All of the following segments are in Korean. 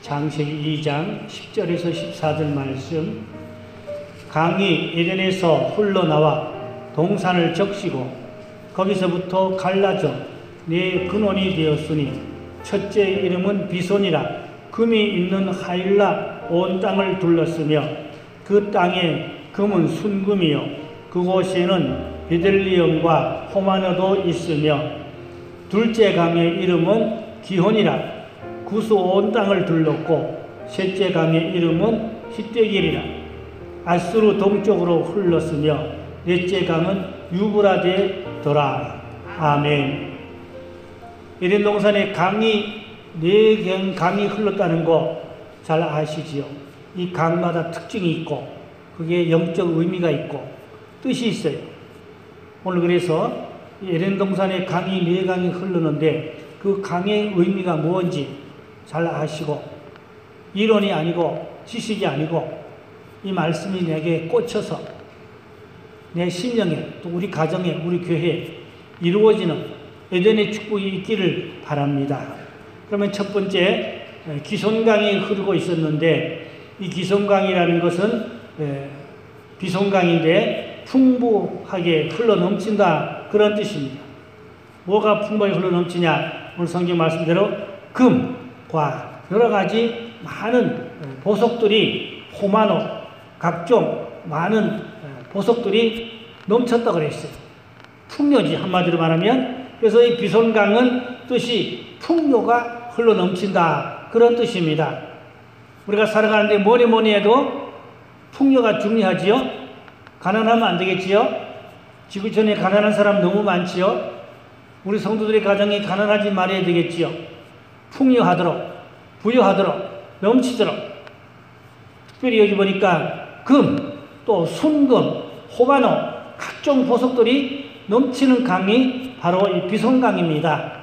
창세기 2장 10절에서 14절 말씀. 강이 에덴에서 흘러나와 동산을 적시고 거기서부터 갈라져 네 근원이 되었으니 첫째 이름은 비손이라. 금이 있는 하일라 온 땅을 둘렀으며 그 땅에 금은 순금이요 그곳에는 베들리엄과 호마노도 있으며 둘째 강의 이름은 기혼이라. 구스 온 땅을 둘렀고 셋째 강의 이름은 히데길이라. 아수르 동쪽으로 흘렀으며 넷째 강은 유브라데더라. 아멘. 에덴 동산에 네 강이 흘렀다는 거 잘 아시지요? 이 강마다 특징이 있고 그게 영적 의미가 있고 뜻이 있어요. 오늘 그래서 에덴 동산에 네 강이 흐르는데 그 강의 의미가 뭔지 잘 아시고, 이론이 아니고 지식이 아니고 이 말씀이 내게 꽂혀서 내 심령에 또 우리 가정에 우리 교회에 이루어지는 에덴의 축복이 있기를 바랍니다. 그러면 첫 번째, 기손강이 흐르고 있었는데 이 기손강이라는 것은 비손강인데 풍부하게 흘러넘친다 그런 뜻입니다. 뭐가 풍부하게 흘러넘치냐? 오늘 성경 말씀대로 금과 여러 가지 많은 보석들이, 호마노, 각종 많은 보석들이 넘쳤다고 그랬어요. 풍요지, 한마디로 말하면. 그래서 이 비손강은 뜻이 풍요가 흘러넘친다 그런 뜻입니다. 우리가 살아가는데 뭐니 해도 풍요가 중요하지요. 가난하면 안 되겠지요. 지구촌에 가난한 사람 너무 많지요. 우리 성도들의 가정이 가난하지 말아야 되겠지요. 풍요하도록, 부유하도록, 넘치도록. 특별히 여기 보니까 금, 또 순금, 호마노, 각종 보석들이 넘치는 강이 바로 이 비손강입니다.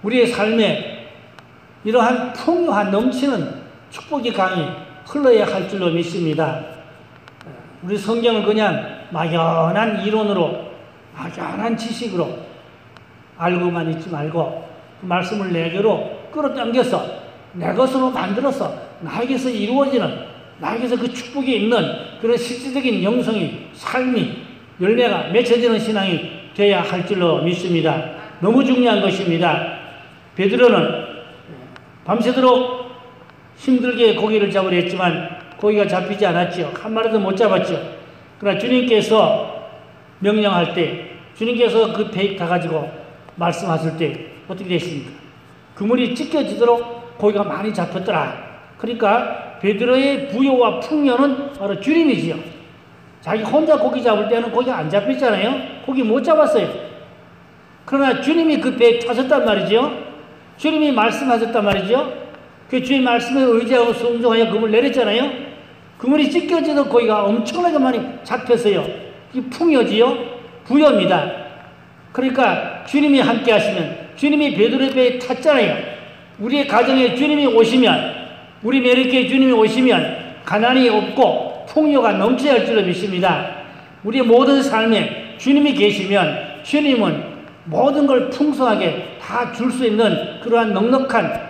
우리의 삶에 이러한 풍요한 넘치는 축복의 강이 흘러야 할 줄로 믿습니다. 우리 성경을 그냥 막연한 이론으로, 막연한 지식으로 알고만 있지 말고 그 말씀을 내게로 끌어당겨서 내 것으로 만들어서 나에게서 이루어지는, 나에게서 그 축복이 있는 그런 실질적인 영성이, 삶이, 열매가 맺혀지는 신앙이 되어야 할 줄로 믿습니다. 너무 중요한 것입니다. 베드로는 밤새도록 힘들게 고기를 잡으려 했지만 고기가 잡히지 않았죠. 한 마리도 못 잡았죠. 그러나 주님께서 명령할 때, 주님께서 그 배 가가지고 말씀하실 때 어떻게 됐습니까? 그물이 찢겨지도록 고기가 많이 잡혔더라. 그러니까 베드로의 부요와 풍요는 바로 주님이지요. 자기 혼자 고기 잡을 때는 고기가 안 잡혔잖아요. 고기 못 잡았어요. 그러나 주님이 그 배에 타셨단 말이죠. 주님이 말씀하셨단 말이죠. 그 주의 말씀에 의지하고 순종하여 그물 내렸잖아요. 그물이 찢겨지도록 고기가 엄청나게 많이 잡혔어요. 이 풍요지요. 부요입니다. 그러니까 주님이 함께 하시면, 주님이 베드로의 배에 탔잖아요. 우리의 가정에 주님이 오시면, 우리 매력교회에 주님이 오시면 가난이 없고 풍요가 넘쳐야 할 줄로 믿습니다. 우리의 모든 삶에 주님이 계시면 주님은 모든 걸 풍성하게 다 줄 수 있는 그러한 넉넉한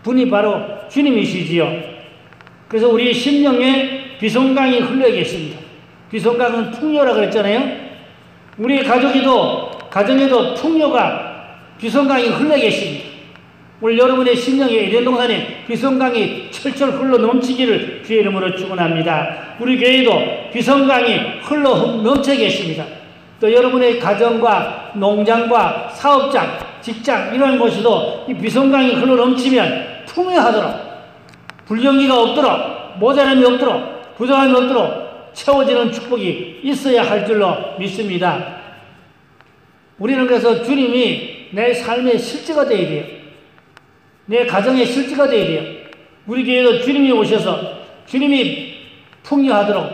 분이 바로 주님이시지요. 그래서 우리 심령에 비손강이 흘러 계십니다. 비손강은 풍요라 그랬잖아요. 우리 가정에도 풍요가, 비손강이 흘러 계십니다. 오늘 여러분의 심령에 에덴 동산에 비손강이 철철 흘러 넘치기를 주의 이름으로 축원합니다. 우리 교회도 비손강이 흘러 넘쳐 계십니다. 또 여러분의 가정과 농장과 사업장, 직장 이런 곳에도 이 비손강이 흘러 넘치면 풍요하도록, 불경기가 없도록, 모자람이 없도록, 부족함이 없도록 채워지는 축복이 있어야 할 줄로 믿습니다. 우리는 그래서 주님이 내 삶의 실제가 되어야 돼요. 내 가정의 실제가 되어야 돼요. 우리 교회도 주님이 오셔서 주님이 풍요하도록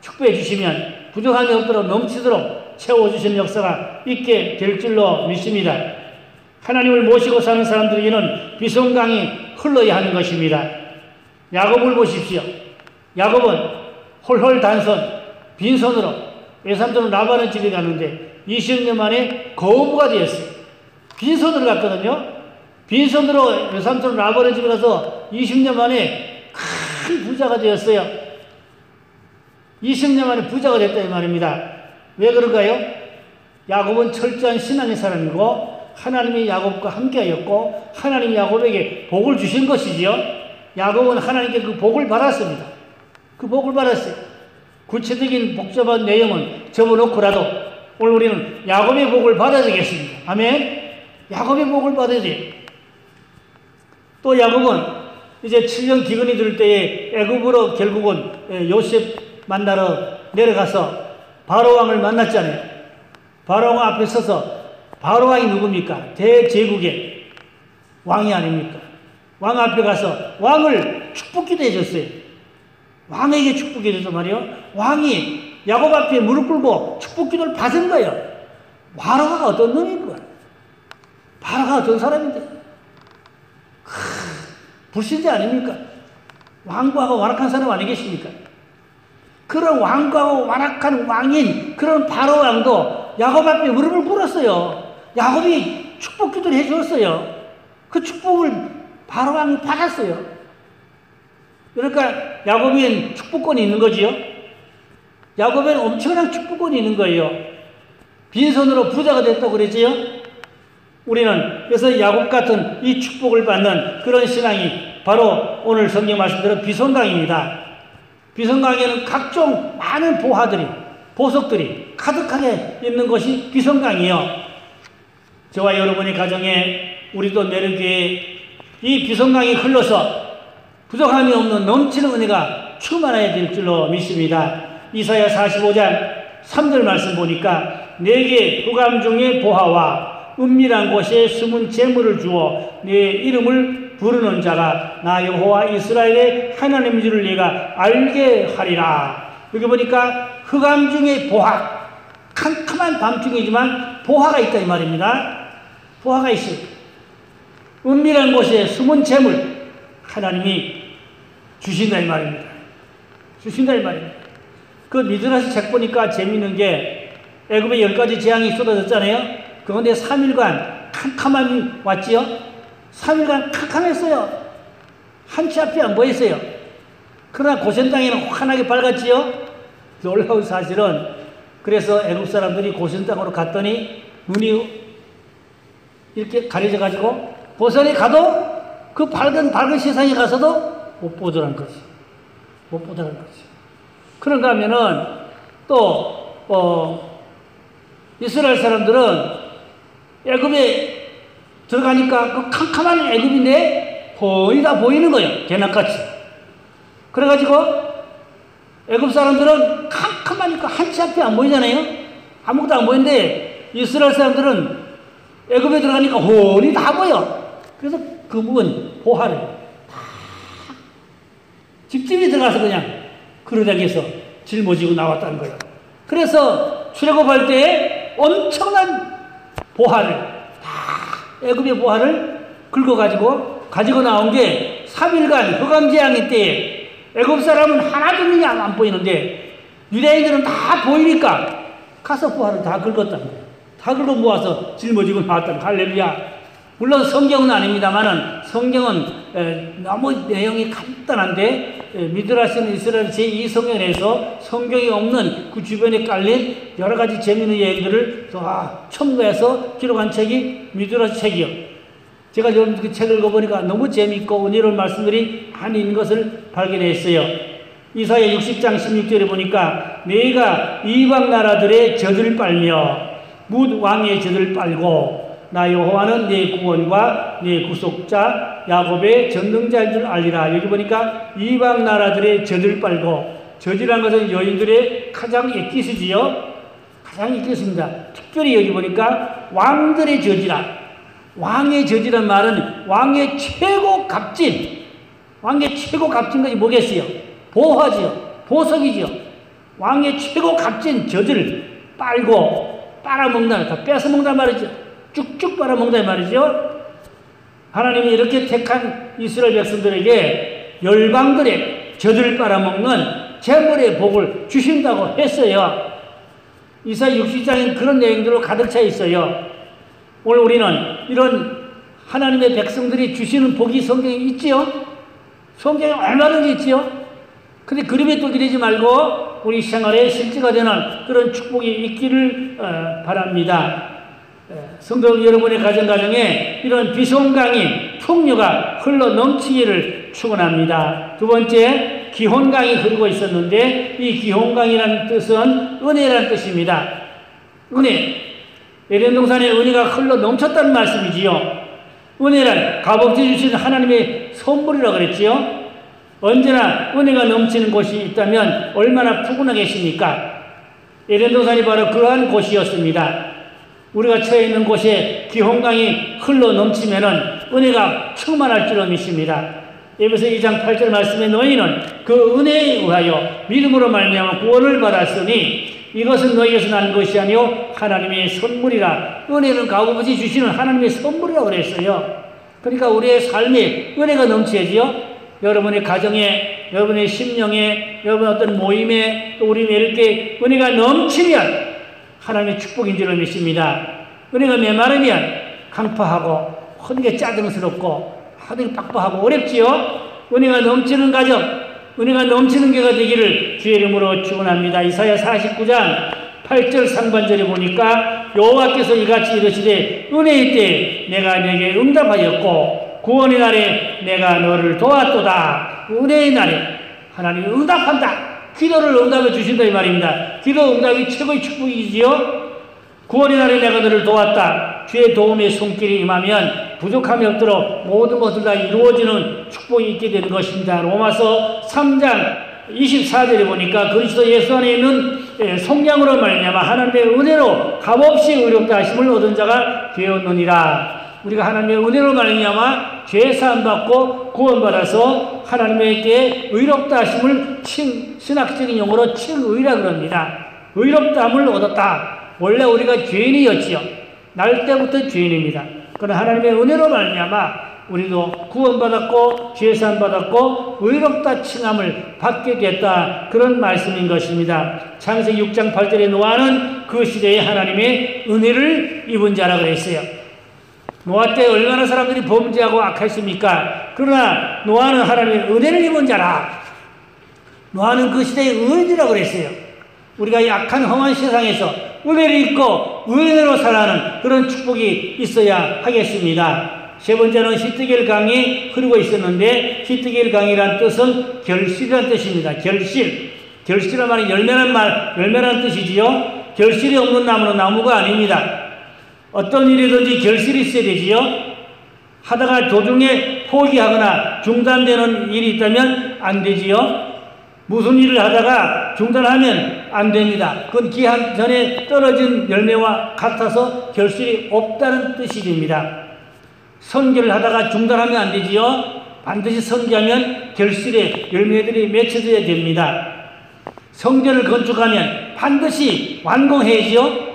축복해 주시면 부족함이 없도록 넘치도록 채워주시는 역사가 있게 될 줄로 믿습니다. 하나님을 모시고 사는 사람들에게는 비손강이 흘러야 하는 것입니다. 야곱을 보십시오. 야곱은 홀홀단손, 빈손으로 외삼촌 라반의 집에 갔는데 20년 만에 거부가 되었어요. 빈손으로 갔거든요. 빈손으로 외삼촌 라반의 집에 가서 20년 만에 큰 부자가 되었어요. 20년 만에 부자가 됐다 이 말입니다. 왜 그런가요? 야곱은 철저한 신앙의 사람이고 하나님이 야곱과 함께하였고 하나님이 야곱에게 복을 주신 것이지요. 야곱은 하나님께 그 복을 받았습니다. 그 복을 받았어요. 구체적인 복잡한 내용은 접어놓고라도 오늘 우리는 야곱의 복을 받아야 되겠습니다. 아멘. 야곱의 복을 받아야 돼요. 또 야곱은 이제 7년 기근이 들 때에 애굽으로 결국은 요셉 만나러 내려가서 바로왕을 만났잖아요. 바로왕 앞에 서서 바로왕이 누굽니까? 대제국의 왕이 아닙니까? 왕 앞에 가서 왕을 축복기도 해줬어요. 왕에게 축복해줘서 말이요. 왕이 야곱 앞에 무릎 꿇고 축복기도를 받은 거예요. 바로가 어떤 놈인 거야? 바로가 어떤 사람인데? 불신자 아닙니까? 왕과하고 완악한 사람 아니겠습니까? 그런 왕과하고 완악한 왕인 그런 바로 왕도 야곱 앞에 무릎을 꿇었어요. 야곱이 축복기도를 해주었어요. 그 축복을 바로 왕이 받았어요. 그러니까 야곱에는 축복권이 있는 거지요. 야곱에는 엄청난 축복권이 있는 거예요. 빈손으로 부자가 됐다고 그랬지요. 우리는 그래서 야곱 같은 이 축복을 받는 그런 신앙이 바로 오늘 성경 말씀대로 비성강입니다. 비성강에는 각종 많은 보화들이 보석들이 가득하게 있는 것이 비성강이요. 저와 여러분의 가정에 우리도 매력교회에 이 비성강이 흘러서 부족함이 없는 넘치는 은혜가 충만해야 될 줄로 믿습니다. 이사야 45장 3절 말씀 보니까 내게 흑암 중에 보화와 은밀한 곳에 숨은 재물을 주어 내 이름을 부르는 자가 나 여호와 이스라엘의 하나님인 줄을 네가 알게 하리라. 여기 보니까 흑암 중에 보화, 캄캄한 밤중이지만 보화가 있다 이 말입니다. 보화가 있어요. 은밀한 곳에 숨은 재물 하나님이 주신다 이 말입니다. 주신다 이 말입니다. 그 미드라시 책 보니까 재밌는 게 애굽에 10가지 재앙이 쏟아졌잖아요. 그런데 3일간 캄캄함이 왔지요. 3일간 캄캄했어요. 한치 앞이 안 보였어요. 그러나 고센 땅에는 환하게 밝았지요. 놀라운 사실은 그래서 애굽 사람들이 고센 땅으로 갔더니 눈이 이렇게 가려져 가지고 고센에 가도 그 밝은 세상에 가서도 못 보더란 거지. 못 보더란 거지. 그런가 하면은 또 이스라엘 사람들은 애굽에 들어가니까 그 캄캄한 애굽인데 거의 다 보이는 거예요. 대낮같이. 그래가지고 애굽 사람들은 캄캄하니까 한치 앞이 안 보이잖아요. 아무것도 안 보이는데 이스라엘 사람들은 애굽에 들어가니까 훤히 다 보여. 그래서 그 부분 보화를 다 집집이 들어가서 그냥 그러다니서 짊어지고 나왔다는 거예요. 그래서 출애굽할 때 엄청난 보화를 다 애굽의 보화를 긁어가지고 나온 게 3일간 흑암재앙의 때에 애굽 사람은 하나도 눈이 안 보이는데 유대인들은 다 보이니까 가서 보화를 다 긁었다는 거예요. 다 긁어 모아서 짊어지고 나왔다는 거예요. 할렐루야. 물론 성경은 아닙니다만은 성경은 너무 내용이 간단한데 미드라시는 이스라엘 제2성경에서 성경이 없는 그 주변에 깔린 여러 가지 재미있는 얘기들을 첨가해서 기록한 책이 미드라시 책이요. 제가 좀 그 책을 읽어보니까 너무 재미있고 은혜로운 말씀들이 많이 있는 것을 발견했어요. 이사야 60장 16절에 보니까 내가 이방 나라들의 젖을 빨며 뭇 왕의 젖을 빨고 나 여호와는 내 구원과 내 구속자 야곱의 전능자인 줄 알리라. 여기 보니까 이방 나라들의 젖을 빨고 젖이라는 것은 여인들의 가장 옛기스지요. 가장 옛기스입니다. 특별히 여기 보니까 왕들의 젖이라. 왕의 젖이란 말은 왕의 최고 값진 왕의 최고 값진 것이 뭐겠어요? 보화지요. 보석이지요. 왕의 최고 값진 젖을 빨고 빨아먹는다. 다 뺏어먹는단 말이죠. 쭉쭉 빨아먹는단 말이죠. 하나님이 이렇게 택한 이스라엘 백성들에게 열방들의 젖을 빨아먹는 재물의 복을 주신다고 했어요. 이사야 60장엔 그런 내용들로 가득 차 있어요. 오늘 우리는 이런 하나님의 백성들이 주시는 복이 성경에 있지요? 성경에 얼마든지 있지요? 근데 그림에 또 기대지 말고 우리 생활에 실제가 되는 그런 축복이 있기를 바랍니다. 성도 여러분의 가정에 이런 비송강이 풍요가 흘러 넘치기를 축원합니다. 두 번째, 기혼강이 흐르고 있었는데 이 기혼강이라는 뜻은 은혜라는 뜻입니다. 은혜, 에덴 동산에 은혜가 흘러 넘쳤다는 말씀이지요. 은혜란 값없이 주신 하나님의 선물이라고 그랬지요. 언제나 은혜가 넘치는 곳이 있다면 얼마나 푸근하겠습니까? 에덴 동산이 바로 그러한 곳이었습니다. 우리가 처해 있는 곳에 기혼강이 흘러 넘치면은 은혜가 충만할 줄로 믿습니다. 에베소 2장 8절 말씀에 너희는 그 은혜에 의하여 믿음으로 말미암아 구원을 받았으니 이것은 너희에서 난 것이 아니요 하나님의 선물이라. 은혜는 값없이 주시는 하나님의 선물이라고 그랬어요. 그러니까 우리의 삶에 은혜가 넘쳐야지요. 여러분의 가정에, 여러분의 심령에, 여러분 어떤 모임에, 또 우리 이렇게 은혜가 넘치면 하나님의 축복인 줄을 믿습니다. 은혜가 메마르면 강파하고 허리가 짜증스럽고 하늘이 빡빡하고 어렵지요. 은혜가 넘치는 가정, 은혜가 넘치는 교회가 되기를 주의 이름으로 축원합니다. 이사야 49장 8절 상반절에 보니까 여호와께서 이같이 이르시되 은혜의 때에 내가 네게 응답하였고 구원의 날에 내가 너를 도왔도다. 은혜의 날에 하나님이 응답한다. 기도를 응답해 주신다 이 말입니다. 기도 응답이 최고의 축복이지요. 구원의 날에 내가 너를 도왔다. 주의 도움의 손길이 임하면 부족함이 없도록 모든 것들 다 이루어지는 축복이 있게 되는 것입니다. 로마서 3장 24절에 보니까 그리스도 예수 안에 있는 성령으로 말미암아 하나님의 은혜로 값없이 의롭다 하심을 얻은 자가 되었느니라. 우리가 하나님의 은혜로 말미암아 죄 사함 받고 구원받아서 하나님에게 의롭다 하심을 신학적인 용어로 칭의라 그럽니다. 의롭다함을 얻었다. 원래 우리가 죄인이었지요. 날 때부터 죄인입니다. 그러나 하나님의 은혜로 말미암아 우리도 구원받았고 죄 사함 받았고 의롭다 칭함을 받게 됐다. 그런 말씀인 것입니다. 창세기 6장 8절에 노아는 그 시대에 하나님의 은혜를 입은 자라고 했어요. 노아 때 얼마나 사람들이 범죄하고 악했습니까? 그러나 노아는 하나님의 은혜를 입은 자라. 노아는 그 시대의 의인이라고 그랬어요. 우리가 약한 험한 세상에서 은혜를 입고 은혜로 살아가는 그런 축복이 있어야 하겠습니다. 세 번째는 히트겔 강이 흐르고 있었는데 히트겔 강이란 뜻은 결실이라는 뜻입니다. 결실. 결실이란 말은 열매라는 뜻이지요. 결실이 없는 나무는 나무가 아닙니다. 어떤 일이든지 결실이 있어야 되지요. 하다가 도중에 포기하거나 중단되는 일이 있다면 안 되지요. 무슨 일을 하다가 중단하면 안 됩니다. 그건 기한 전에 떨어진 열매와 같아서 결실이 없다는 뜻이 됩니다. 선교를 하다가 중단하면 안 되지요. 반드시 선교하면 결실의 열매들이 맺혀져야 됩니다. 성전을 건축하면 반드시 완공해야지요.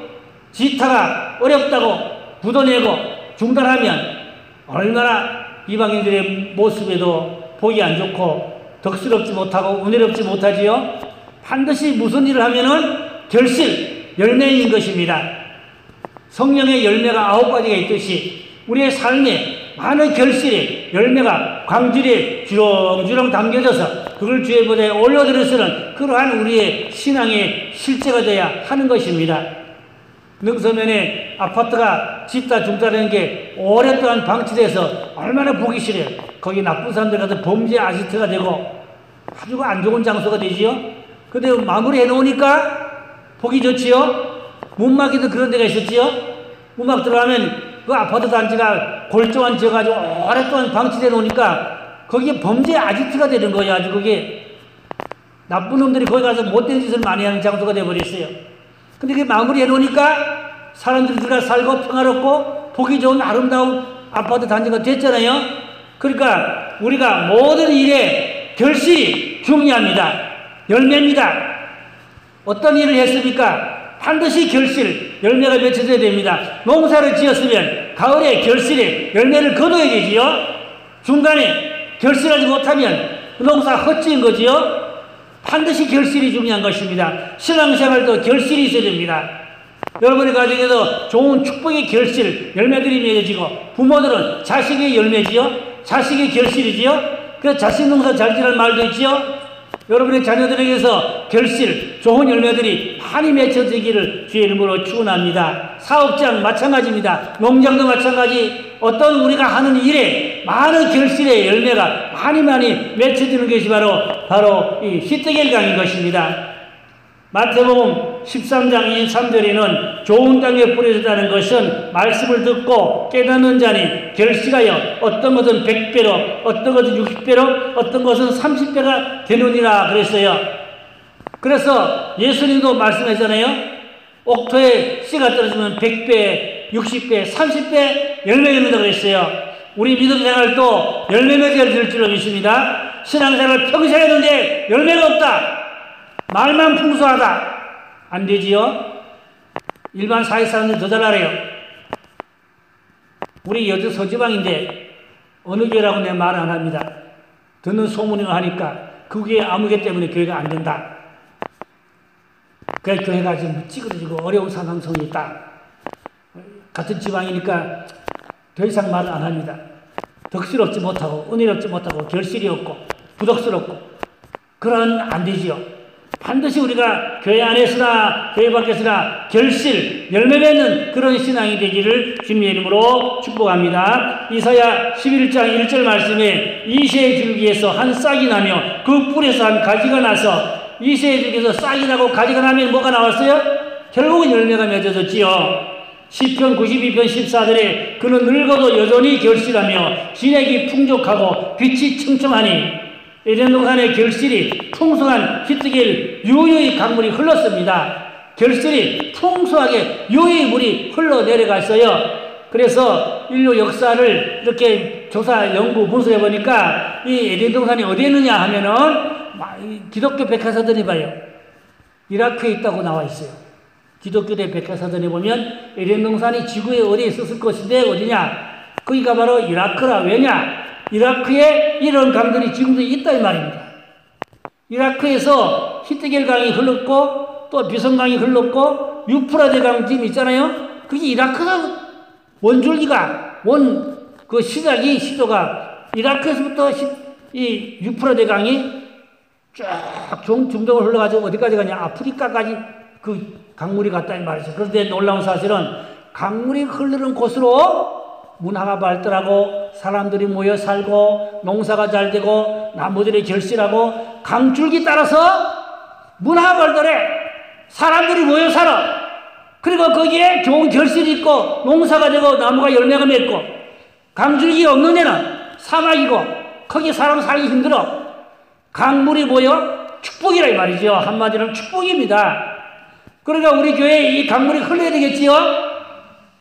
지타가 어렵다고 굳어내고 중단하면 얼마나 이방인들의 모습에도 보기 안 좋고 덕스럽지 못하고 은혜롭지 못하지요. 반드시 무슨 일을 하면은 결실, 열매인 것입니다. 성령의 열매가 9가지가 있듯이 우리의 삶에 많은 결실의 열매가 광질에 주렁주렁 담겨져서 그걸 주의 보좌에 올려드려서는 그러한 우리의 신앙의 실제가 되어야 하는 것입니다. 능서면에 아파트가 짓다 중단하는 게 오랫동안 방치돼서 얼마나 보기 싫어요. 거기 나쁜 사람들 가서 범죄 아지트가 되고 아주 안 좋은 장소가 되지요. 근데 마무리해 놓으니까 보기 좋지요. 문막에도 그런 데가 있었지요. 문막 들어가면 그 아파트 단지가 골조한 지어가지고 오랫동안 방치돼 놓으니까 거기에 범죄 아지트가 되는 거예요. 아주 그게 나쁜 놈들이 거기 가서 못된 짓을 많이 하는 장소가 되어버렸어요. 근데 그게 마무리해 놓으니까 사람들이 들어가 살고 평화롭고 보기 좋은 아름다운 아파트 단지가 됐잖아요. 그러니까 우리가 모든 일에 결실이 중요합니다. 열매입니다. 어떤 일을 했습니까? 반드시 결실, 열매가 맺혀져야 됩니다. 농사를 지었으면 가을에 결실에 열매를 거둬야 되지요. 중간에 결실하지 못하면 농사 헛지은 거지요. 반드시 결실이 중요한 것입니다. 신앙생활도 결실이 있어야 됩니다. 여러분의 가정에서 좋은 축복의 결실, 열매들이 맺어지고, 부모들은 자식의 열매지요? 자식의 결실이지요? 그래서 자식 농사 잘 지랄 말도 있지요? 여러분의 자녀들에게서 결실, 좋은 열매들이 많이 맺혀지기를 주의 이름으로 축원합니다. 사업장 마찬가지입니다. 농장도 마찬가지. 어떤 우리가 하는 일에 많은 결실의 열매가 많이 맺혀지는 것이 바로 이 히데겔 강인 것입니다. 마태복음 13장 23절에는 좋은 땅에 뿌려졌다는 것은 말씀을 듣고 깨닫는 자니 결실하여 어떤 것은 100배로, 어떤 것은 60배로, 어떤 것은 30배가 되느니라 그랬어요. 그래서 예수님도 말씀하잖아요. 옥토에 씨가 떨어지면 100배, 60배, 30배 열매 맺는다 그랬어요. 우리 믿음 생활도 열매 맺어질 줄로 믿습니다. 신앙생활 평생 했는데 열매가 없다. 말만 풍성하다. 안 되지요? 일반 사회사람들 더 잘하래요. 우리 여주 서지방인데 어느 교회라고 내 말 안 합니다. 듣는 소문을 하니까 그 교회 아무 개 때문에 교회가 안 된다. 그 교회가 지금 찌그러지고 어려운 상황성이 있다. 같은 지방이니까 더 이상 말을 안 합니다. 덕실없지 못하고 은혜롭지 못하고 결실이 없고 부덕스럽고 그런 안 되지요. 반드시 우리가 교회 안에서나 교회 밖에서나 결실, 열매 맺는 그런 신앙이 되기를 주님의 이름으로 축복합니다. 이사야 11장 1절 말씀에 이새의 줄기에서 한 싹이 나며 그 뿔에서 한 가지가 나서 이새의 줄기에서 싹이 나고 가지가 나면 뭐가 나왔어요? 결국은 열매가 맺어졌지요. 시편 92편 14절에 그는 늙어도 여전히 결실하며 진액이 풍족하고 빛이 청청하니 에덴 동산의 결실이 풍성한 히데겔 유유히 강물이 흘렀습니다. 결실이 풍성하게 유유히 물이 흘러내려갔어요. 그래서 인류 역사를 이렇게 조사, 연구, 분석해 보니까 이 에덴 동산이 어디에 있느냐 하면은 기독교 백과사전에 봐요. 이라크에 있다고 나와 있어요. 기독교대 백과사전에 보면 에덴 동산이 지구에 어디에 있었을 것인데 어디냐? 거기가 바로 이라크라. 왜냐? 이라크에 이런 강들이 지금도 있다 이 말입니다. 이라크에서 히데겔 강이 흘렀고 또 비성강이 흘렀고 유프라데 강 지금 있잖아요. 그게 이라크가 원줄기가 그 시도가 이라크에서부터 이 유프라데 강이 쫙 중동을 흘러가지고 어디까지 가냐? 아프리카까지 그 강물이 갔다 이 말이죠. 그런데 놀라운 사실은 강물이 흐르는 곳으로 문화가 발달하고 사람들이 모여 살고 농사가 잘 되고 나무들이 결실하고 강줄기 따라서 문화가 발달해. 사람들이 모여 살아. 그리고 거기에 좋은 결실이 있고 농사가 되고 나무가 열매가 맺고 강줄기가 없는 데는 사막이고 거기 사람 살기 힘들어. 강물이 모여 축복이라 이 말이죠. 한마디로 축복입니다. 그러니까 우리 교회에 이 강물이 흘러야 되겠지요.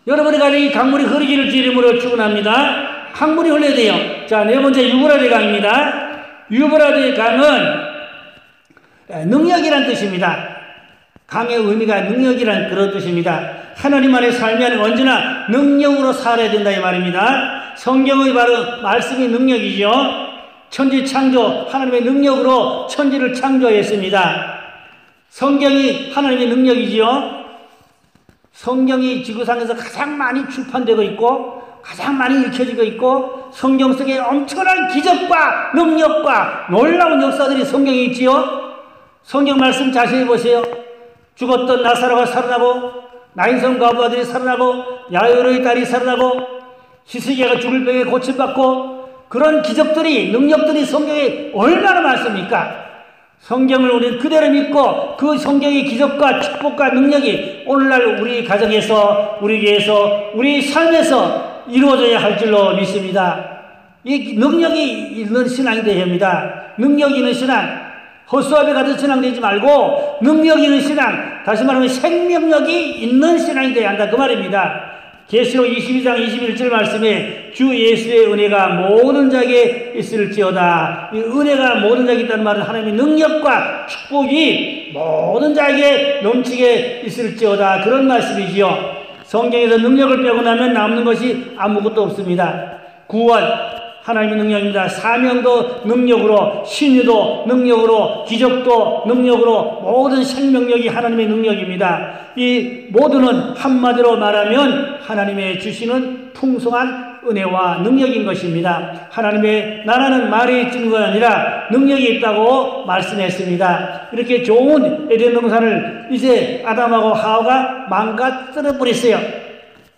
여러분의 가정에 이 강물이 흐르기를 주님으로 축원합니다. 강물이 흘러야 돼요. 자, 네 번째 유브라데 강입니다. 유브라데 강은 능력이란 뜻입니다. 강의 의미가 능력이란 그런 뜻입니다. 하나님 안에 살면 언제나 능력으로 살아야 된다 이 말입니다. 성경의 바로 말씀이 능력이죠. 천지 창조, 하나님의 능력으로 천지를 창조했습니다. 성경이 하나님의 능력이지요. 성경이 지구상에서 가장 많이 출판되고 있고 가장 많이 읽혀지고 있고 성경 속에 엄청난 기적과 능력과 놀라운 역사들이 성경에 있지요. 성경 말씀 자세히 보세요. 죽었던 나사로가 살아나고 나인성 과부아들이 살아나고 야이로의 딸이 살아나고 히스기야가 죽을 병에 고침받고 그런 기적들이 능력들이 성경에 얼마나 많습니까? 성경을 우리는 그대로 믿고 그 성경의 기적과 축복과 능력이 오늘날 우리 가정에서 우리 교회에서 우리 삶에서 이루어져야 할 줄로 믿습니다. 이 능력이 있는 신앙이 되어야 합니다. 능력이 있는 신앙, 허수아비 같은 신앙 되지 말고 능력이 있는 신앙, 다시 말하면 생명력이 있는 신앙이 되어야 한다 그 말입니다. 계시록 22장 21절 말씀에 주 예수의 은혜가 모든 자에게 있을지어다. 이 은혜가 모든 자에게 있다는 말은 하나님의 능력과 축복이 모든 자에게 넘치게 있을지어다. 그런 말씀이지요. 성경에서 능력을 빼고 나면 남는 것이 아무것도 없습니다. 구원, 하나님의 능력입니다. 사명도 능력으로, 신유도 능력으로, 기적도 능력으로, 모든 생명력이 하나님의 능력입니다. 이 모두는 한마디로 말하면 하나님의 주시는 풍성한 은혜와 능력인 것입니다. 하나님의 나라는 말에 있는 것 아니라 능력이 있다고 말씀했습니다. 이렇게 좋은 에덴 동산을 이제 아담하고 하와가 망가뜨려 버렸어요.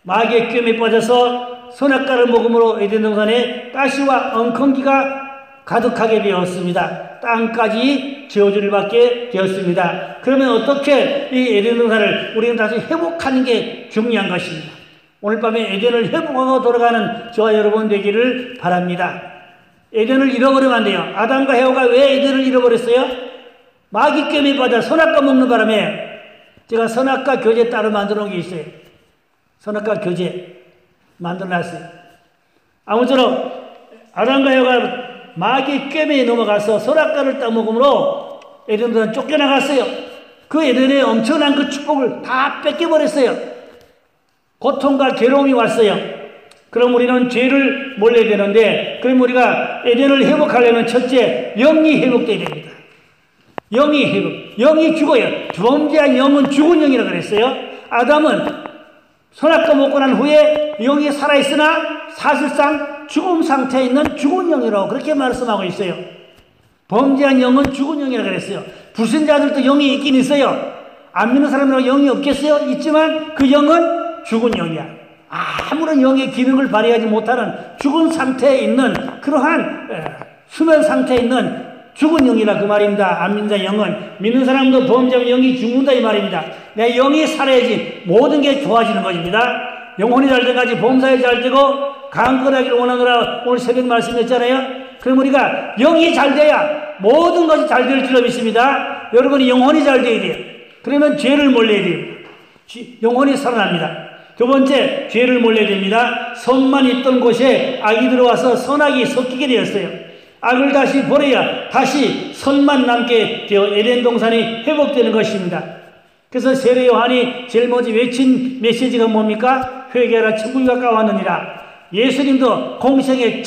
마귀의 꿰매 빠져서 선악과를 먹음으로 에덴 동산에 가시와 엉겅기가 가득하게 되었습니다. 땅까지 저주를 받게 되었습니다. 그러면 어떻게 이 에덴 동산을 우리는 다시 회복하는 게 중요한 것입니다. 오늘 밤에 에덴을 회복하고 돌아가는 저와 여러분 되기를 바랍니다. 에덴을 잃어버리면 안 돼요. 아담과 해와가 왜 에덴을 잃어버렸어요? 마귀 꿰매 빠져 선악과 먹는 바람에 제가 선악과 교제 따로 만들어 놓은 게 있어요. 선악과 교제 만들어놨어요. 아무쪼록 아담과 해와가 마귀 꿰매에 넘어가서 선악과를 따먹음으로 에덴은 쫓겨나갔어요. 그 에덴의 엄청난 그 축복을 다 뺏겨버렸어요. 고통과 괴로움이 왔어요. 그럼 우리는 죄를 몰라야 되는데, 그럼 우리가 에덴을 회복하려면 첫째, 영이 회복돼야 됩니다. 영이 회복. 영이 죽어요. 범죄한 영은 죽은 영이라고 그랬어요. 아담은 선악과 먹고 난 후에 영이 살아있으나 사실상 죽음 상태에 있는 죽은 영이라고 그렇게 말씀하고 있어요. 범죄한 영은 죽은 영이라고 그랬어요. 불신자들도 영이 있긴 있어요. 안 믿는 사람들은 영이 없겠어요? 있지만 그 영은 죽은 영이야. 아무런 영의 기능을 발휘하지 못하는 죽은 상태에 있는 그러한 수면 상태에 있는 죽은 영이라 그 말입니다. 안 믿는 자 영은. 믿는 사람도 범죄하면 영이 죽는다 이 말입니다. 내 영이 살아야지 모든 게 좋아지는 것입니다. 영혼이 잘 돼가지고 범사에 잘 되고 강건하기를 원하노라 오늘 새벽 말씀했잖아요. 그럼 우리가 영이 잘 돼야 모든 것이 잘 될 줄로 믿습니다. 여러분이 영혼이 잘 돼야 돼요. 그러면 죄를 몰라야 돼요. 영혼이 살아납니다. 두 번째, 죄를 몰라야 됩니다. 선만 있던 곳에 악이 들어와서 선악이 섞이게 되었어요. 악을 다시 버려야 다시 선만 남게 되어 에덴 동산이 회복되는 것입니다. 그래서 세례 요한이 제일 먼저 외친 메시지가 뭡니까? 회개하라 천국이 가까웠느니라. 예수님도 공생의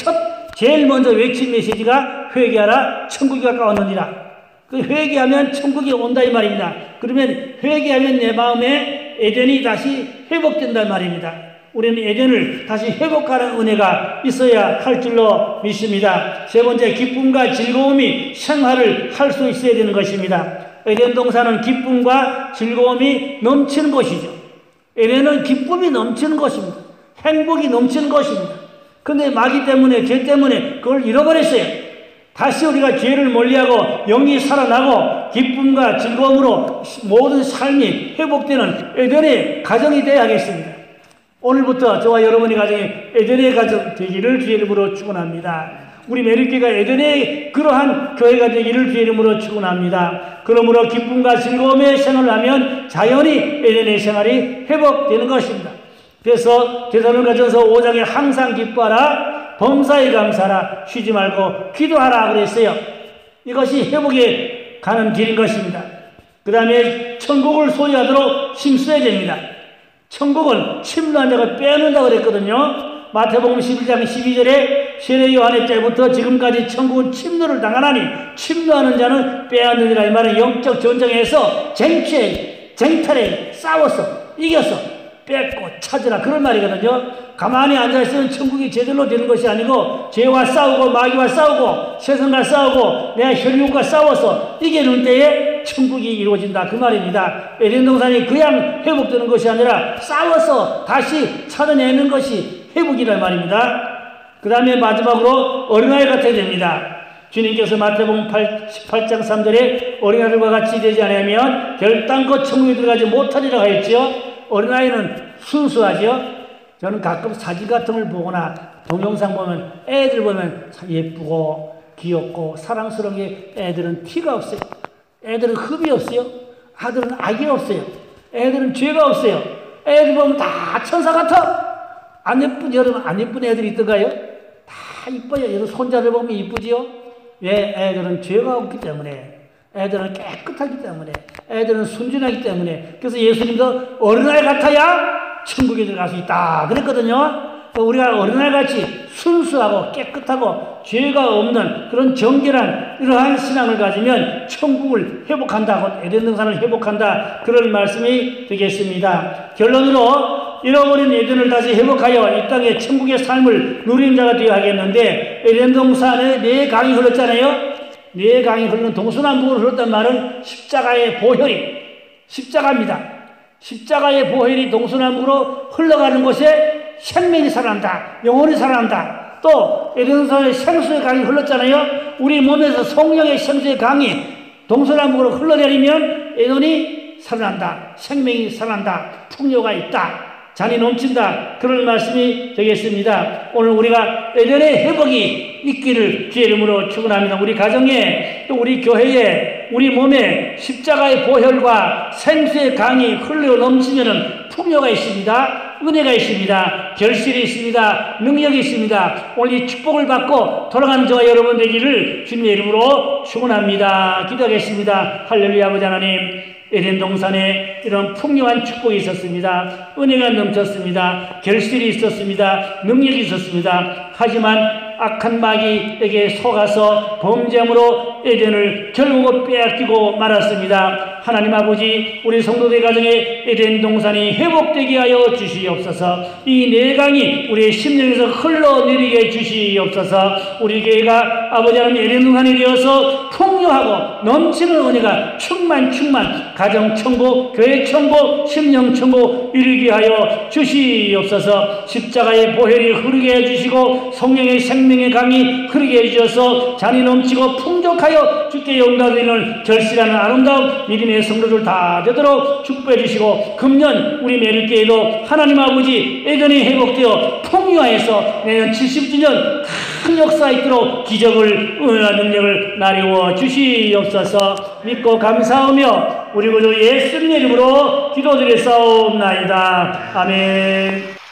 제일 먼저 외친 메시지가 회개하라 천국이 가까웠느니라. 그 회개하면 천국이 온다 이 말입니다. 그러면 회개하면 내 마음에 에덴이 다시 회복된다 말입니다. 우리는 에덴을 다시 회복하는 은혜가 있어야 할 줄로 믿습니다. 세 번째, 기쁨과 즐거움이 생활을 할 수 있어야 되는 것입니다. 에덴 동산은 기쁨과 즐거움이 넘치는 곳이죠. 에덴은 기쁨이 넘치는 곳입니다. 행복이 넘치는 곳입니다. 그런데 마귀 때문에, 죄 때문에 그걸 잃어버렸어요. 다시 우리가 죄를 멀리하고 영이 살아나고 기쁨과 즐거움으로 모든 삶이 회복되는 에덴의 가정이 되어야 하겠습니다. 오늘부터 저와 여러분의 가정이 에덴의 가정 되기를 주의 이름으로 축원합니다. 우리 매립교회가 에덴의 그러한 교회가 되기를 주의 이름으로 축원합니다. 그러므로 기쁨과 즐거움의 생활을 하면 자연히 에덴의 생활이 회복되는 것입니다. 그래서 데살로니가전서 5장에 항상 기뻐하라, 범사에 감사하라, 쉬지 말고 기도하라 그랬어요. 이것이 회복에 가는 길인 것입니다. 그 다음에 천국을 소유하도록 힘써야 됩니다. 천국은 침노한 자가 빼앗는다고 그랬거든요. 마태복음 11장 12절에 세례 요한의 때부터 지금까지 천국은 침노를 당하나니 침노하는 자는 빼앗느니라. 이 말은 영적 전쟁에서 쟁탈에 싸워서 이겨서 뺏고 찾으라 그런 말이거든요. 가만히 앉아있으면 천국이 제대로 되는 것이 아니고 죄와 싸우고 마귀와 싸우고 세상과 싸우고 내 혈육과 싸워서 이기는 때에 천국이 이루어진다 그 말입니다. 에덴 동산이 그냥 회복되는 것이 아니라 싸워서 다시 찾아내는 것이 회복이란 말입니다. 그 다음에 마지막으로 어린아이 같아야 됩니다. 주님께서 마태복음 18장 3절에 어린아이들과 같이 되지 않으면 결단코 천국에 들어가지 못하리라고 하였지요. 어린아이는 순수하죠. 저는 가끔 사진 같은 걸 보거나 동영상 보면 애들 보면 예쁘고 귀엽고 사랑스러운 게 애들은 티가 없어요. 애들은 흡이 없어요. 아들은 악이 없어요. 애들은 죄가 없어요. 애들 보면 다 천사 같아. 안 예쁜 여러분 안 예쁜 애들이 있던가요? 다 이뻐요. 여러분 손자들 보면 이쁘지요? 왜? 애들은 죄가 없기 때문에. 애들은 깨끗하기 때문에, 애들은 순진하기 때문에. 그래서 예수님도 어린아이 같아야 천국에 들어갈 수 있다 그랬거든요. 우리가 어린아이같이 순수하고 깨끗하고 죄가 없는 그런 정결한 이러한 신앙을 가지면 천국을 회복한다고, 에덴 동산을 회복한다, 그런 말씀이 되겠습니다. 결론으로 잃어버린 에덴을 다시 회복하여 이 땅에 천국의 삶을 누리는 자가 되어야 하겠는데, 에덴 동산에 네 강이 흘렀잖아요. 네 강이 흐르는 동서남북으로 흘렀단 말은 십자가의 보혈이, 십자가입니다. 십자가의 보혈이 동서남북으로 흘러가는 곳에 생명이 살아난다, 영혼이 살아난다. 또 에덴동산에 생수의 강이 흘렀잖아요. 우리 몸에서 성령의 생수의 강이 동서남북으로 흘러내리면 에덴이 살아난다, 생명이 살아난다, 풍요가 있다, 잔이 넘친다, 그런 말씀이 되겠습니다. 오늘 우리가 에덴의 회복이 있기를 주의 이름으로 축원합니다. 우리 가정에, 또 우리 교회에, 우리 몸에 십자가의 보혈과 생수의 강이 흘러 넘치면은 풍요가 있습니다, 은혜가 있습니다, 결실이 있습니다, 능력이 있습니다. 오늘 이 축복을 받고 돌아가는 저와 여러분 되기를 주님의 이름으로 축원합니다. 기도하겠습니다. 할렐루야. 아버지 하나님, 에덴 동산에 이런 풍요한 축복이 있었습니다. 은혜가 넘쳤습니다. 결실이 있었습니다. 능력이 있었습니다. 하지만 악한 마귀에게 속아서 범죄함으로 에덴을 결국 빼앗기고 말았습니다. 하나님 아버지, 우리 성도들 가정에 에덴 동산이 회복되게 하여 주시옵소서. 이 네 강이 우리의 심령에서 흘러내리게 주시옵소서. 우리 교회가 아버지 하나님 에덴 동산이 되어서 풍요하고 넘치는 은혜가 충만 가정 천국, 교회 천국, 심령 천국 이루게 하여 주시옵소서. 십자가의 보혈이 흐르게 해주시고 성령의 생명의 강이 흐르게 해주셔서 잔이 넘치고 풍족하여 주께 영광드리는 결실하는 아름다운 믿음의 성도들 다 되도록 축복해 주시고, 금년 우리 메릴교회도 하나님 아버지 에덴이 회복되어 풍요하여서 내년 70주년 큰 역사 있도록 기적을, 은혜와 능력을 나리워 주시옵소서. 믿고 감사하며 우리 구주 예수님 이름으로 기도드렸사옵나이다. 아멘.